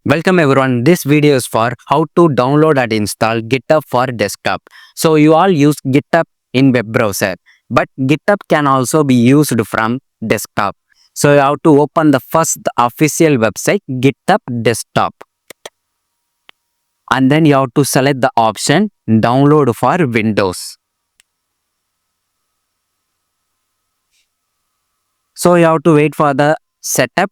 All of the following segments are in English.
Welcome everyone. This video is for how to download and install GitHub for desktop. So you all use GitHub in web browser, but GitHub can also be used from desktop. So you have to open the first official website GitHub Desktop, and then you have to select the option download for Windows. So you have to wait for the setup.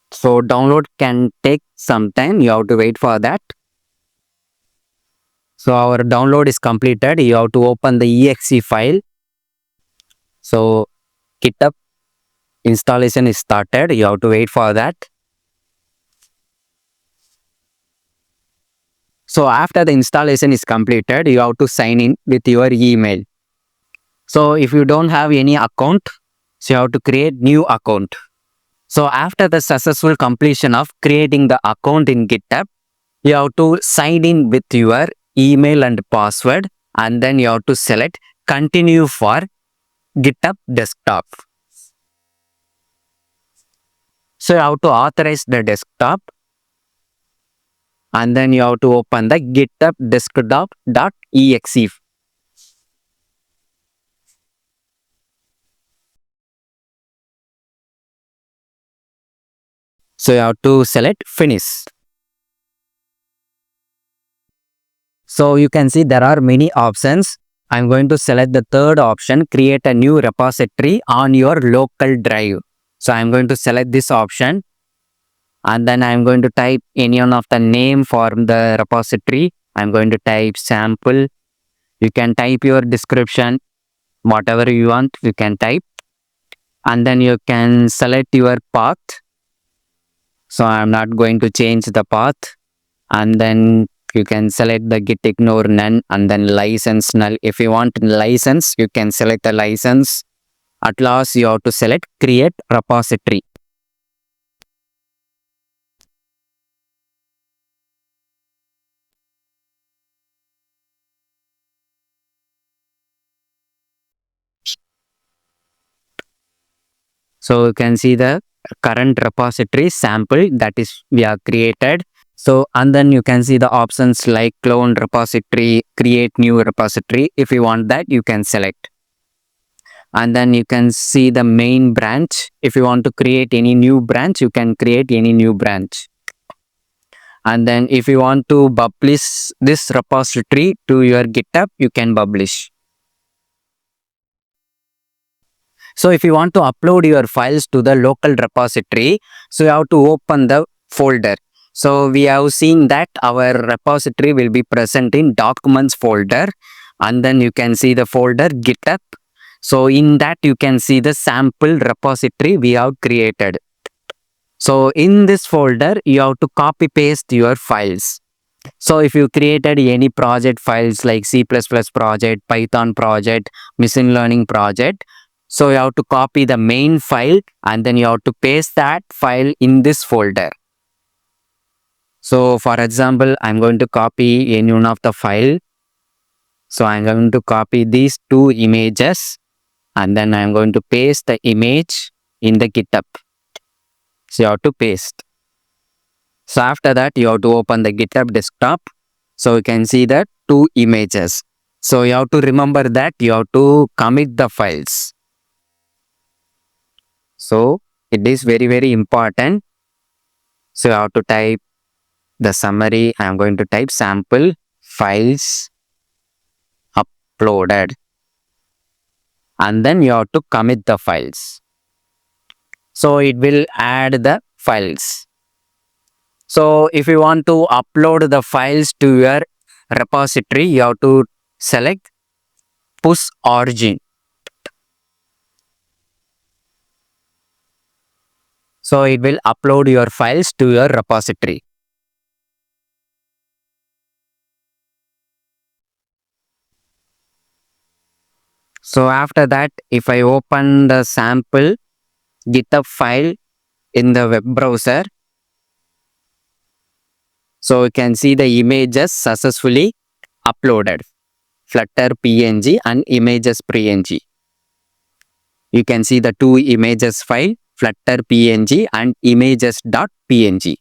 So download can take some time. You have to wait for that. So our download is completed. You have to open the exe file. So GitHub installation is started. You have to wait for that. So after the installation is completed, you have to sign in with your email. So if you don't have any account, so you have to create new account. So after the successful completion of creating the account in GitHub, you have to sign in with your email and password, and then you have to select continue for GitHub Desktop. So you have to authorize the desktop, and then you have to open the GitHub Desktop.exe. So you have to select finish. So you can see there are many options. I'm going to select the third option, create a new repository on your local drive. So I'm going to select this option, and then I'm going to type any one of the name for the repository. I'm going to type sample. You can type your description, whatever you want, you can type. And then you can select your path. So I'm not going to change the path. And then you can select the git ignore none, and then license null. If you want license, you can select the license. At last, you have to select create repository. So you can see the current repository sample that is we have created. So and then you can see the options like clone repository, create new repository. If you want that, you can select. And then you can see the main branch. If you want to create any new branch, you can create any new branch. And then if you want to publish this repository to your GitHub, you can publish. So if you want to upload your files to the local repository, so you have to open the folder. So we have seen that our repository will be present in documents folder, and then you can see the folder GitHub. So in that you can see the sample repository we have created. So in this folder, you have to copy paste your files. So if you created any project files like C++ project, Python project, machine learning project, so you have to copy the main file and then you have to paste that file in this folder. So for example, I'm going to copy any one of the file. So I'm going to copy these two images, and then I'm going to paste the image in the GitHub. So you have to paste. So after that, you have to open the GitHub Desktop. So you can see the two images. So you have to remember that you have to commit the files. So it is very, very important. So you have to type the summary. I am going to type sample files uploaded. And then you have to commit the files. So it will add the files. So if you want to upload the files to your repository, you have to select push origin. So it will upload your files to your repository. So after that, if I open the sample GitHub file in the web browser, so you can see the images successfully uploaded, Flutter PNG and images PNG. You can see the two images file Flutter PNG and images.png.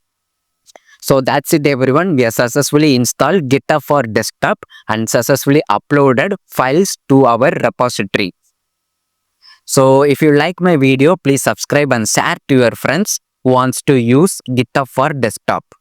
So that's it everyone. We have successfully installed GitHub for desktop and successfully uploaded files to our repository. So if you like my video, please subscribe and share to your friends who wants to use GitHub for desktop.